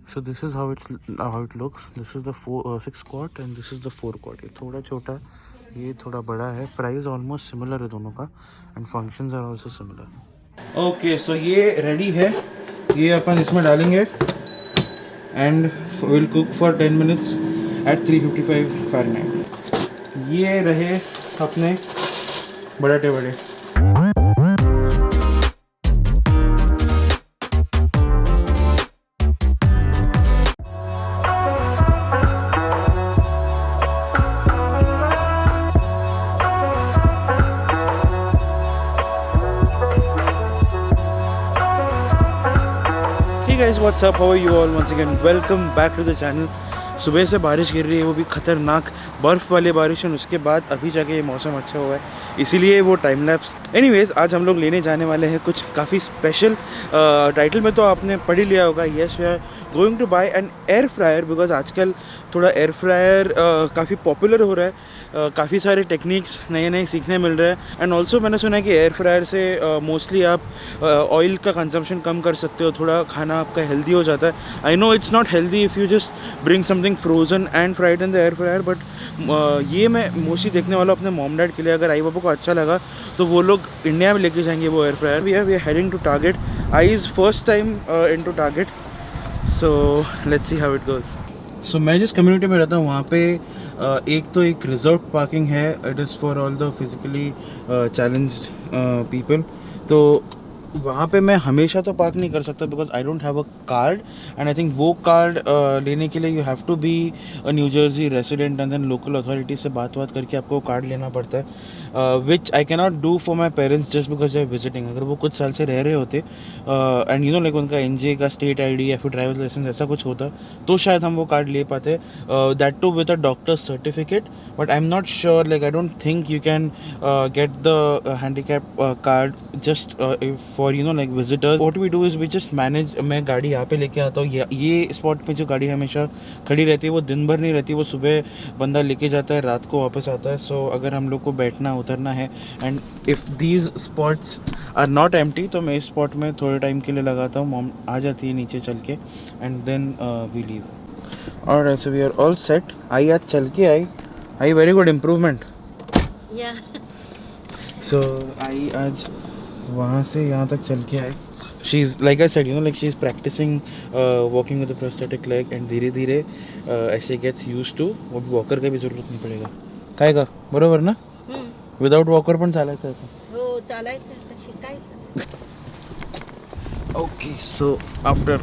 So this is how it looks. This is the 6 quart and this is the 4 quart. ये थोड़ा छोटा, ये थोड़ा बड़ा है. Price almost similar है दोनों का and functions are also similar. Okay, so ये ready है. ये अपन इसमें डालेंगे and we'll cook for 10 minutes at 355 Fahrenheit. ये रहे अपने बड़े बड़े. Hey guys, what's up? How are you all? Once again, welcome back to the channel. सुबह से बारिश गिर रही है, वो भी ख़तरनाक बर्फ़ वाली बारिश, और उसके बाद अभी जाके ये मौसम अच्छा हुआ है, इसीलिए वो टाइम लैप्स. एनीवेज़, आज हम लोग लेने जाने वाले हैं कुछ काफ़ी स्पेशल. टाइटल में तो आपने पढ़ ही लिया होगा. Yes, we are going to buy an air fryer, because आजकल थोड़ा एयर फ्रायर काफ़ी पॉपुलर हो रहा है. काफ़ी सारे टेक्निक्स नए सीखने मिल रहे हैं. एंड ऑल्सो मैंने सुना है कि एयर फ्रायर से मोस्टली आप ऑयल का कंजम्पशन कम कर सकते हो, थोड़ा खाना आपका हेल्दी हो जाता है. I know it's not healthy if you just bring something frozen and fried in the air fryer, but ये मैं मोस्टली देखने वाला हूँ अपने मॉम डैड के लिए. अगर आई बाबा को अच्छा लगा तो वो लोग इंडिया में लेके जाएंगे वो air fryer. We are heading to Target. I is first time in to Target, so let's see how it goes. So मैं जिस कम्युनिटी में रहता हूँ वहाँ पे एक तो एक रिजर्व पार्किंग है. It is for all the physically challenged people. तो वहाँ पे मैं हमेशा तो पार्क नहीं कर सकता because I don't have a card, and I think वो कार्ड लेने के लिए you have to be a New Jersey resident and then local authority से बात करके आपको कार्ड लेना पड़ता है, which I can not do for my parents just because they are visiting. अगर वो कुछ साल से रह रहे होते एंड यू नो लाइक उनका NJ का स्टेट ID या फिर ड्राइवर्स लाइसेंस ऐसा कुछ होता तो शायद हम वो कार्ड ले पाते, that too with a doctor certificate. But I am not sure, like I don't think you can get the handicap card just for you know like visitors. What we do is we just manage. मैं गाड़ी यहाँ पे लेके आता हूँ. ये spot पे जो गाड़ी हमेशा खड़ी रहती है वो दिन भर नहीं रहती, वो सुबह बंदा लेके जाता है, रात को वापस आता है. सो अगर हम लोग को बैठना उतरना है and if these spots are not empty तो मैं इस स्पॉट में थोड़े टाइम के लिए लगाता हूँ. मॉम आ जाती है नीचे चल के एंड देन वी लीव. और ऐसे वी आर ऑल सेट. आई आज चल के आई वेरी गुड इम्प्रूवमेंट. सो आई आज वहाँ से यहाँ तक चल के आए. She is like I said, you know like she is practicing walking with the prosthetic leg and धीरे धीरे ऐसे गेट्स यूज्ड टू. वो वॉकर का भी ज़रूरत नहीं पड़ेगा. काय का बरोबर ना? विदाउट वॉकर पण चालायचं आहे. हो, चालायचं आता, शिकायचं. Okay, so after a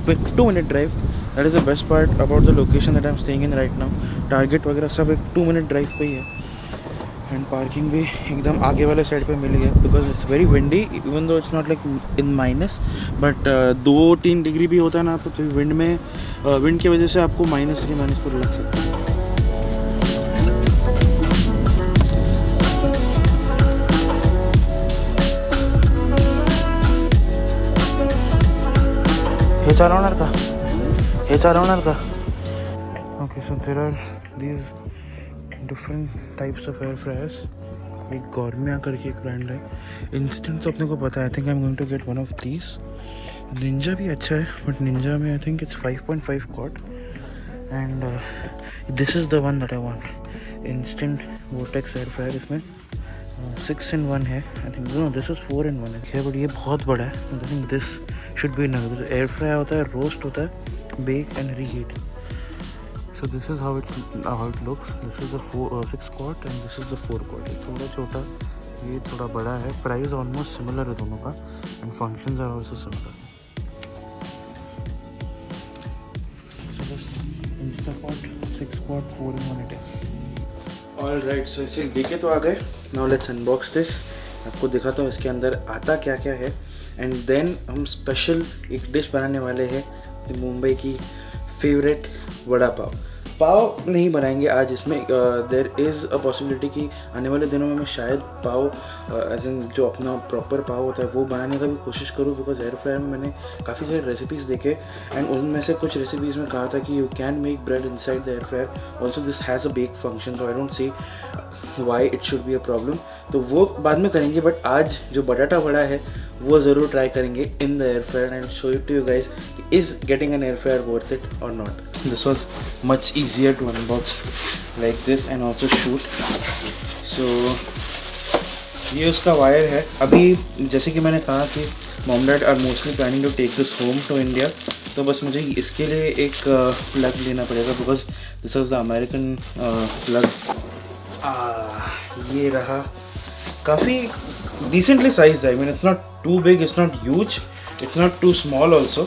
quick 2-minute drive, that is the best part about the location that I'm staying in right now. Target वगैरह सब एक 2-minute drive पे ही है. एंड पार्किंग भी एकदम आगे वाले साइड पे मिल गया because it's very windy. Even though it's not like in minus, but 2-3 degree भी होता है ना तो विंड में विंड की वजह से आपको -3 -4 लग सकता है. हे चालवणार का? Okay, so there are these different types of air fryers. एक गॉर्मिया करके एक ब्रांड है. इंस्टेंट तो अपने को पता है. I think I am going to get one of these. Ninja भी अच्छा है बट निंजा में I think it's 5.5 quart and this is the one that I want. Instant vortex air fryer. इसमें 6 in 1 है. I think no this is 4 in 1 है, but ये बहुत बड़ा है. I think this should be enough. Air fry होता है, roast होता है, bake and reheat. So this is how it looks. This is the 6 quart and this is the 4 quart. ये थोड़ा छोटा, ये थोड़ा बड़ा है. प्राइस ऑलमोस्ट सिमिलर है दोनों का and functions are also similar. So this Instapot 6 quart 4 in 1 it is. All right, so इसे लेके तो आ गए. Now let's unbox this. आपको दिखाता हूँ इसके अंदर आता क्या क्या है एंड देन हम स्पेशल एक डिश बनाने वाले हैं, मुंबई की फेवरेट वड़ा पाव. पाव नहीं बनाएंगे आज इसमें. देयर इज़ अ पॉसिबिलिटी कि आने वाले दिनों में मैं शायद पाव एज इन जो अपना प्रॉपर पाव होता है वो बनाने का भी कोशिश करूँ बिकॉज एयर फ्रायर में मैंने काफ़ी सारे रेसिपीज़ देखे एंड उनमें से कुछ रेसिपीज़ में कहा था कि you can make bread inside the air fryer. Also this has a bake function, so I don't see why it should be a problem. तो वो बाद में करेंगे. बट आज जो बटाटा वड़ा है वो ज़रूर ट्राई करेंगे in the air fryer and show it to you guys is getting an air fryer worth it और not. This was much easier to unbox like this and also shoot. So ये उसका wire है. अभी जैसे कि मैंने कहा कि mom dad are mostly planning to take this home to India, तो बस मुझे इसके लिए एक प्लग लेना पड़ेगा because this is the American plug. ये रहा. काफ़ी decently sized. I mean, it's not too big, it's not huge, it's not too small also.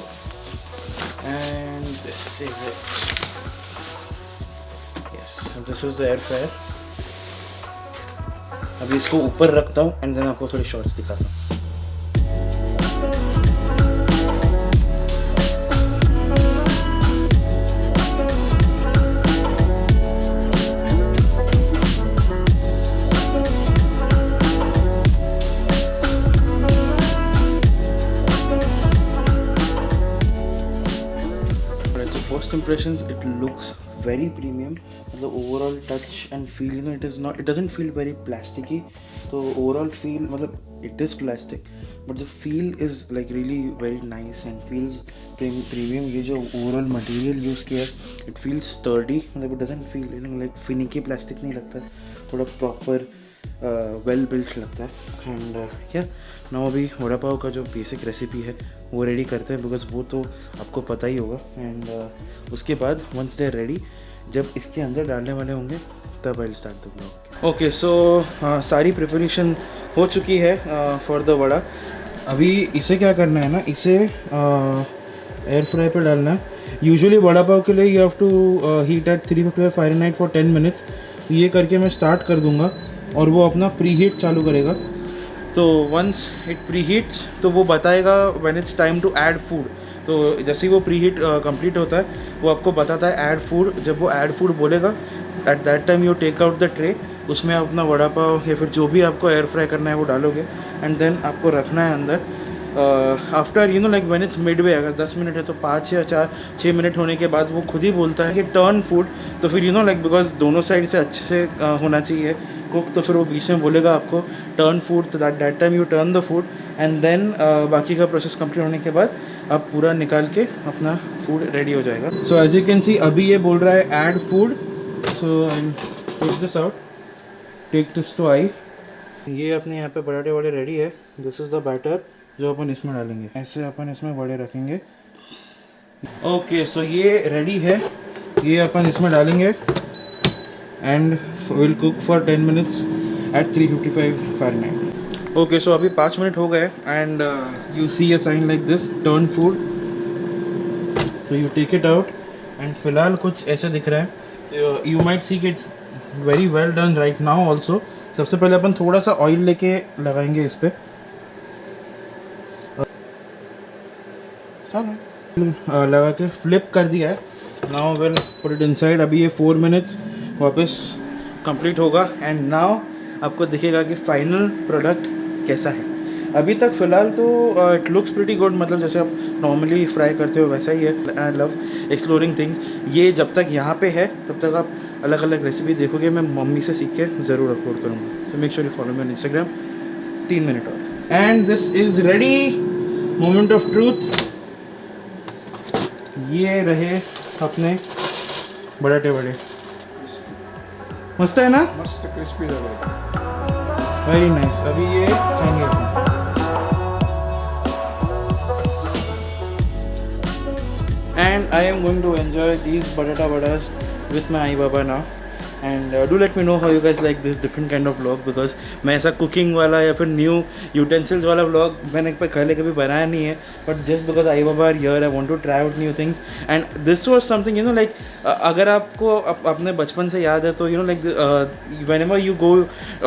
And this is it. Yes, so this is the air fryer. अभी इसको ऊपर रखता हूँ and then आपको थोड़ी शॉर्ट्स दिखाता हूँ. First impressions, it looks very premium. The overall touch and feel, you know, it doesn't feel very plasticky. So overall feel, it is plastic, but the feel is like really very nice and feels premium. ये जो overall material use किया, it feels sturdy. it doesn't feel, you know, like finicky plastic नहीं लगता. थोड़ा proper well built लगता है. And या now अभी वड़ा पाव का जो बेसिक रेसिपी है वो रेडी करते हैं बिकॉज वो तो आपको पता ही होगा. एंड उसके बाद वंस दे रेडी, जब इसके अंदर डालने वाले होंगे तब I will start the blog. Okay, so सारी प्रिपरेशन हो चुकी है फॉर द वड़ा. अभी इसे क्या करना है ना, इसे एयर फ्राई पे डालना है. यूजुअली वड़ा पाव के लिए you have to heat at 355 Fahrenheit for 10 minutes. ये करके मैं स्टार्ट कर दूंगा और वो अपना प्री हीट चालू करेगा. तो वंस इट प्री हीट्स तो वो बताएगा when it's time to add food. तो जैसे ही वो प्री हीट कंप्लीट होता है वो आपको बताता है ऐड फूड. जब वो ऐड फूड बोलेगा at that time you take out the tray. उसमें अपना वड़ा पाव या फिर जो भी आपको एयर फ्राई करना है वो डालोगे एंड देन आपको रखना है अंदर. After you know like when it's mid way, अगर 10 मिनट है तो 5 या 6 मिनट होने के बाद वो खुद ही बोलता है कि टर्न फूड. तो फिर यू नो लाइक बिकॉज दोनों साइड से अच्छे से होना चाहिए कुक, तो फिर वो बीच में बोलेगा आपको टर्न फूड. तो that time you turn the food and then बाकी का प्रोसेस कंप्लीट होने के बाद आप पूरा निकाल के अपना फूड रेडी हो जाएगा. So as you can see अभी ये बोल रहा है add food. So I push this out, take this to I. ये अपने यहाँ पे बड़े वड़े रेडी है. दिस इज़ द बैटर जो अपन इसमें डालेंगे. ऐसे अपन इसमें बड़े रखेंगे. ओके, सो ये रेडी है. ये अपन इसमें डालेंगे and will cook for 10 minutes at 355 Fahrenheit. Okay, so अभी 5 मिनट हो गए and you see a sign like this turn food. So you take it out and फिलहाल कुछ ऐसे दिख रहा है. यू माइट सी कि it's very well done right now also. सबसे पहले अपन थोड़ा सा ऑयल लेके लगाएंगे इस पर. लगा के फ्लिप कर दिया है. Now will put it inside. अभी ये 4 मिनट्स वापस कंप्लीट होगा एंड नाउ आपको दिखेगा कि फाइनल प्रोडक्ट कैसा है. अभी तक फ़िलहाल तो इट लुक्स प्रीटी गुड. मतलब जैसे आप नॉर्मली फ्राई करते हो वैसा ही है. I love exploring things. ये जब तक यहाँ पे है तब तक आप अलग अलग रेसिपी देखोगे. मैं मम्मी से सीख के ज़रूर अपलोड करूँगा. So make sure you follow me on Instagram. 3 minute और and this is ready. Moment of truth. ये रहे अपने बड़े बड़े. मस्त है ना, मस्त क्रिस्पी झालं. Very nice. अभी ये खाएंगे अपन. And I am going to enjoy these batata vadas with my aai baba now. And do let me know how you guys like this different kind of vlog because मैं ऐसा कुकिंग वाला या फिर न्यू यूटेंसिल्स वाला व्लॉग मैंने पहले कभी बनाया नहीं है. बट जस्ट बिकॉज आई बाबा are here I want to try out new things and this was something you know like अगर आपको अपने बचपन से याद है तो you know like whenever you go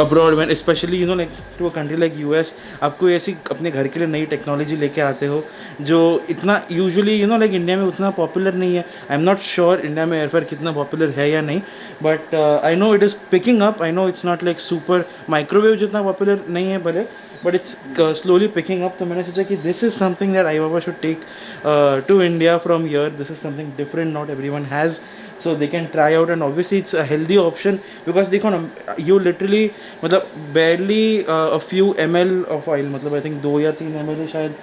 abroad when specially you know like to a country like US, आपको ऐसी अपने घर के लिए नई टेक्नोलॉजी लेके आते हो जो इतना usually you know like India में उतना पॉपुलर नहीं है. आई एम नॉट श्योर इंडिया में एयर फ्रायर कितना पॉपुलर है या नहीं. But I know it is picking up. I know it's not like super microwave जितना popular नहीं है भले, but it's slowly picking up. तो मैंने सोचा कि this is something that iBaba should take to India from here. This is something different, not everyone has, so they can try out, and obviously it's a healthy option because देखो ना, you literally मतलब barely a few ml of oil, मतलब I think 2 या 3 ml ही शायद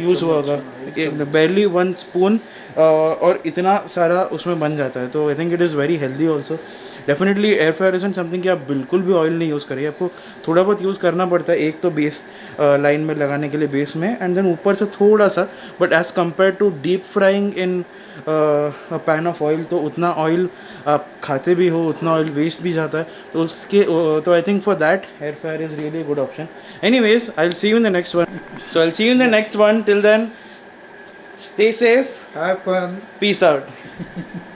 use हुआ होगा, barely 1 spoon, और इतना सारा उसमें बन जाता है. तो I think it is very healthy also. Definitely air fryer is something कि आप बिल्कुल भी ऑयल नहीं यूज़ करिए, आपको थोड़ा बहुत यूज़ करना पड़ता है, एक तो बेस लाइन में लगाने के लिए बेस में, एंड देन ऊपर से थोड़ा सा, but as compare to deep frying in pan of oil, तो उतना ऑयल आप खाते भी हो, उतना ऑयल वेस्ट भी जाता है, तो उसके तो I think for that air fryer is really good option. Anyways, I will see you in the next one. So I will see you in the next one. Till then, stay safe. Have fun. Peace out.